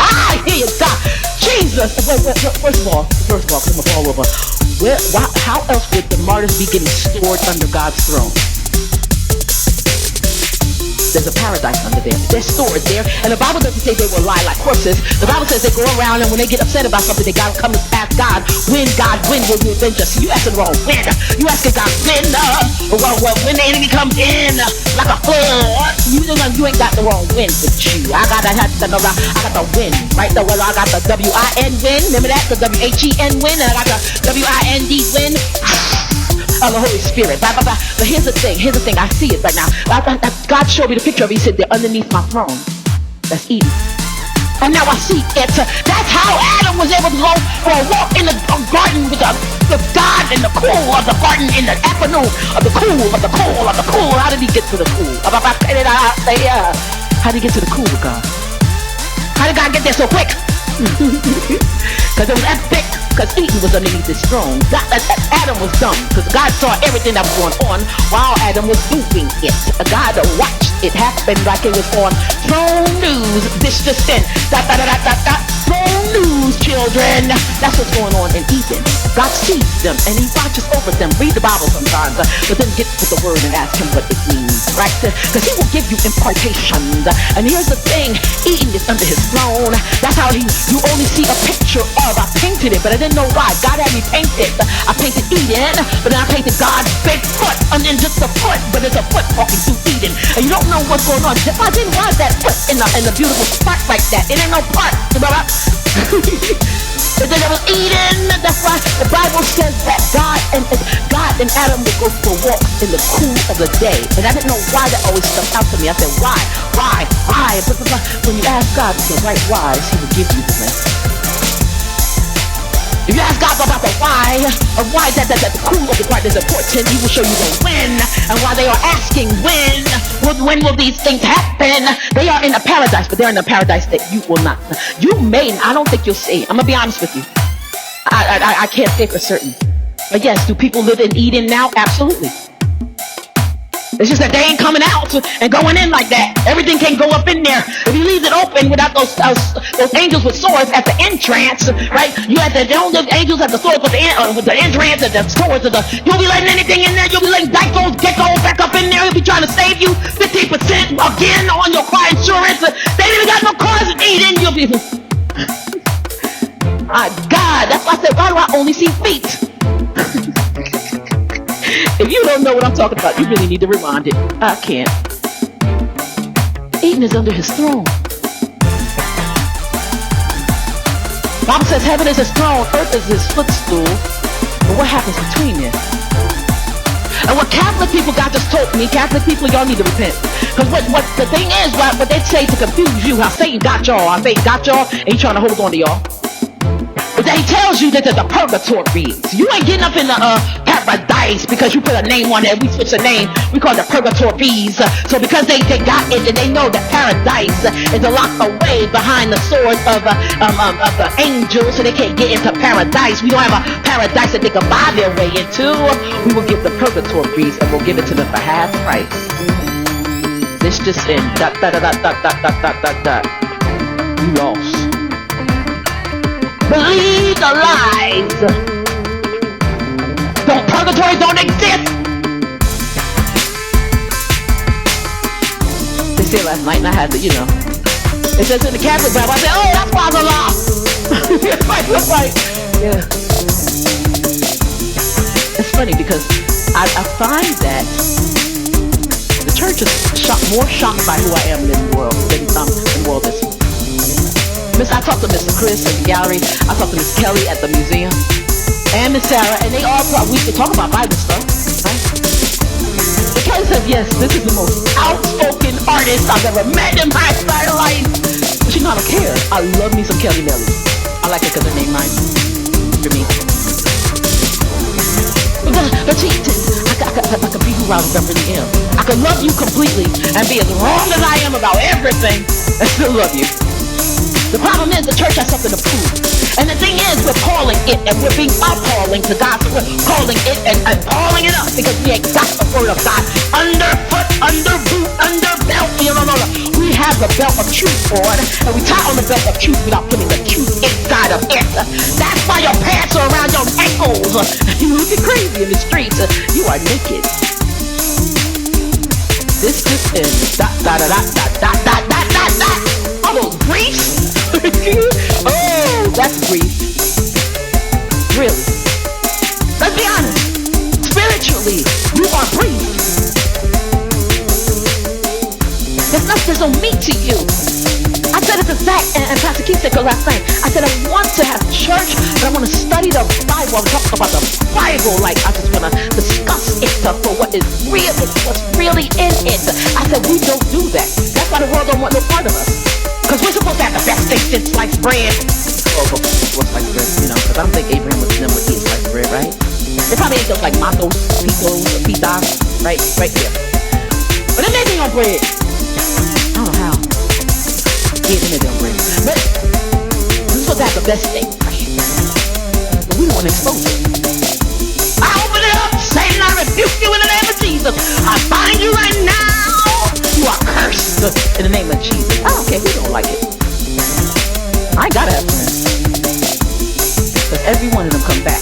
I hear you, God. Jesus. First of all, come all over. How else would the martyrs be getting stored under God's throne? There's a paradise under there. They're stored there. And the Bible doesn't say they will lie like corpses. The Bible says they go around, and when they get upset about something, they gotta come and ask God, when will you avenge us? You asking the wrong when. You asking God when, when the enemy comes in like a flood. You ain't got the wrong wind with you. I got the wind, right? I got the W-I-N win. Remember that? The W-H-E-N win. And I got the W-I-N-D win. Of the Holy Spirit. But here's the thing. I see it right now. God showed me the picture of it. He said, they're underneath my throne. That's Eden. And now I see it. That's how Adam was able to go for a walk in the garden with God in the cool of the garden, in the afternoon of the cool. How did he get to the cool? How did he get to the cool of God? How did God get there so quick? Because it was epic. Because Eden was underneath his throne. Adam was dumb because God saw everything that was going on while Adam was doing it. God watched it happen like it was on Throne News. This just in. Throne News, children. That's what's going on in Eden. God sees them and he watches over them. Read the Bible sometimes, but then get with the word and ask him what it means, right? Because he will give you impartation. And here's the thing. Eden is under his throne. That's how you only see a picture of. I painted it, but I didn't know why. God had me paint it. I painted Eden, but then I painted God's big foot. And then just a foot, but it's a foot walking through Eden. And you don't know what's going on. Why didn't want that foot in a beautiful spot like that? It ain't no part. But then it was Eden. That's why the Bible says that God and Adam would go for walks in the cool of the day. And I didn't know why that always stuck out to me. I said, why? But when you ask God the right whys, he will give you the rest. If you ask God about the why of why that the cool of the garden is important, he will show you the when. And why they are asking when will these things happen? They are in a paradise, but they're in a paradise that you will not. I don't think you'll see. I'm going to be honest with you. I can't say for certain. But yes, do people live in Eden now? Absolutely. It's just that they ain't coming out and going in like that. Everything can't go up in there. If you leave it open without those angels with swords at the entrance, right? You have the angels at the swords with the entrance and the swords of you'll be letting anything in there. You'll be letting geckos back up in there. He'll be trying to save you 15% again on your car insurance. They ain't even got no cars in Eden. You'll be my God, that's why I said, why do I only see feet? If you don't know what I'm talking about, you really need to rewind it. I can't. Eden is under his throne. The Bible says heaven is his throne, earth is his footstool. But what happens between them? And what Catholic people got just told me, Catholic people, y'all need to repent. Because what the thing is, what they say to confuse you, how Satan got y'all, and he's trying to hold on to y'all. But he tells you that there's a purgatory. You ain't getting up in the paradise because you put a name on it. We switch the name. We call it the purgatories. So because they got it and they know that paradise is locked away behind the sword of the angels, so they can't get into paradise. We don't have a paradise that they can buy their way into. We will give the purgatories and we'll give it to them for half price. This just in. You lost. Believe the lies. Purgatory don't exist. They said last night and I had to, it says in the Catholic Bible, I said, oh, that's why the law. Right. Yeah. It's funny because I find that the church is more shocked by who I am than the world is. I talked to Mr. Chris at the gallery. I talked to Miss Kelly at the museum. And Miss Sarah. And they all we could talk about Bible stuff. Right? The Kelly said, yes, this is the most outspoken artist I've ever met in my entire life. But I don't care. I love me some Kelly Melly. I like it because her name rhymes for me. But she, I could be who I really am. I could love you completely and be as wrong as I am about everything and still love you. The problem is the church has something to prove. And the thing is, we're calling it, and we're being appalling to God. We're calling it and calling it up because we ain't got the word of God underfoot under boot, under belt. No. We have the belt of truth on, and we tie on the belt of truth without putting the truth inside of it. That's why your pants are around your ankles. You looking crazy in the streets. You are naked. This is all those briefs. Oh, that's brief. Really. Let's be honest. Spiritually, you are brief. There's no meat to you. I said it to Zach and Pastor Keith said last night. I said I want to have church, but I want to study the Bible. I'm talking about the Bible. Like I just want to discuss it for what is real, what's really in it. I said we don't do that. That's why the world don't want no part of us. Because we're supposed to have the best thing since sliced bread. Oh, what's sliced bread? You know, because I don't think Abraham was never eat sliced bread, right? They probably ate those like matos, pitos, or pitas, right there. But it made me on bread. I don't know how. Yeah, they made me on bread. But we're supposed to have the best thing, right? But we don't want to expose it. I open it up, Satan, I rebuke you in the name of Jesus. I bind you right now. You are cursed in the name of Jesus. I don't care who don't like it. I ain't gotta have friends. Because every one of them come back.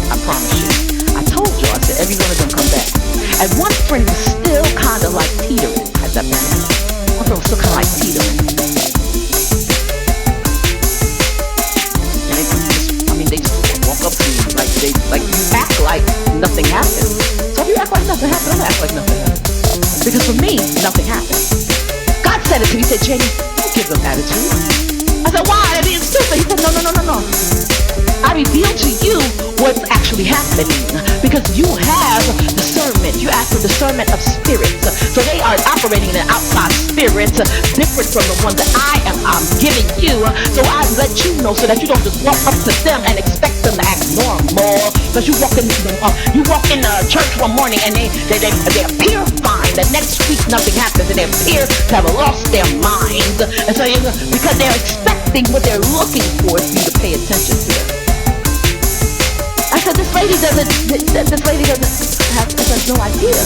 I promise you. I told you, I said every one of them come back. And one friend was still kind of like teetering at that point. One friend was still kind of like teetering. And they just walk up to you like you act like nothing happened. So if you act like nothing happened, I act like nothing happened. Because for me, nothing happened. God said it to me. He said, Jenny, don't give them attitude. I said, why? They're being stupid. He said, no. I reveal to you what's actually happening because you have discernment. You ask for discernment of spirits. So they are operating in an outside spirit different from the one that I'm giving you. So I let you know so that you don't just walk up to them and expect them to act normal. Because you walk in church one morning and they appear fine. The next week nothing happens and they appear to have lost their minds. And so because they're expecting what they're looking for you to pay attention to them. I said, this lady has no idea.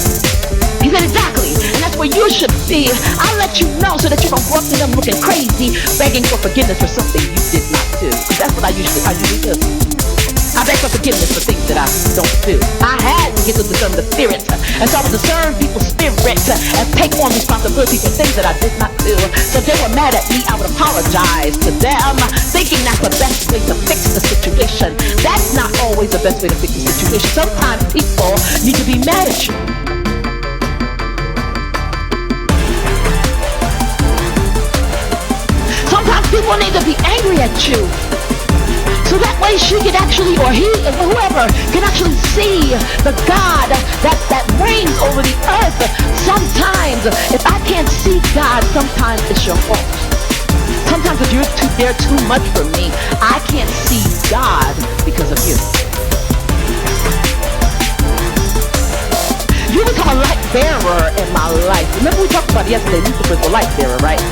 He said, exactly. And that's where you should be. I'll let you know so that you don't go up to them looking crazy, begging for forgiveness for something you did not do. Because that's what I usually do. I beg for forgiveness for things that I don't do. I had to get to discern the spirit. And so I would discern people's spirit and take on responsibility for things that I did not do. So if they were mad at me, I would apologize to them, thinking that's the best way to fix the situation. That's not always the best way to fix the situation. Sometimes people need to be mad at you. Sometimes people need to be angry at you. So that way she can actually, or he, or whoever, can actually see the God that reigns over the earth. Sometimes, if I can't see God, sometimes it's your fault. Sometimes if they're too much for me, I can't see God because of you. You become a light bearer in my life. Remember we talked about yesterday, Lucifer's the light bearer, right?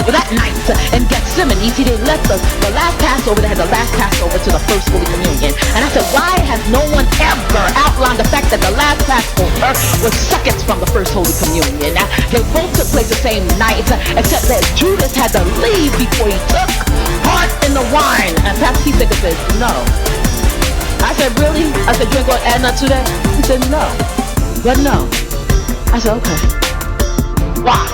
Well, that night in Gethsemane, see, they left the last Passover, they had the last Passover to the first Holy Communion. And I said, why has no one ever outlined the fact that the last Passover was seconds from the first Holy Communion? Now, they both took place the same night, except that Judas had to leave before he took part in the wine. And Pastor Keith said, no. I said, really? I said, you ain't going to add nothing to that? He said, no. But no. I said, okay. Why?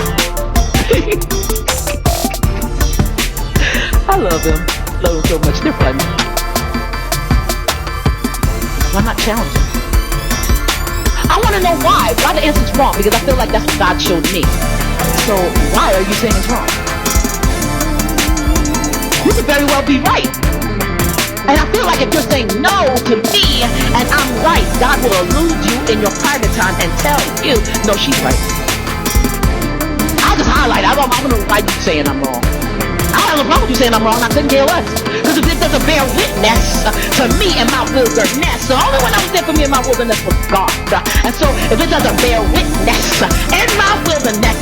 I love him so much. They're funny. I'm not challenging. I want to know why the answer's wrong, because I feel like that's what God showed me. So why are you saying it's wrong? You could very well be right. And I feel like if you're saying no to me and I'm right, God will elude you in your private time and tell you, no, she's right. I'll just highlight. I don't know why you're saying I'm wrong. I don't have a problem with you saying I'm wrong. I couldn't care less. Because if it doesn't bear witness to me and my wilderness, the only one that was there for me in my wilderness was God. And so if it doesn't bear witness in my wilderness,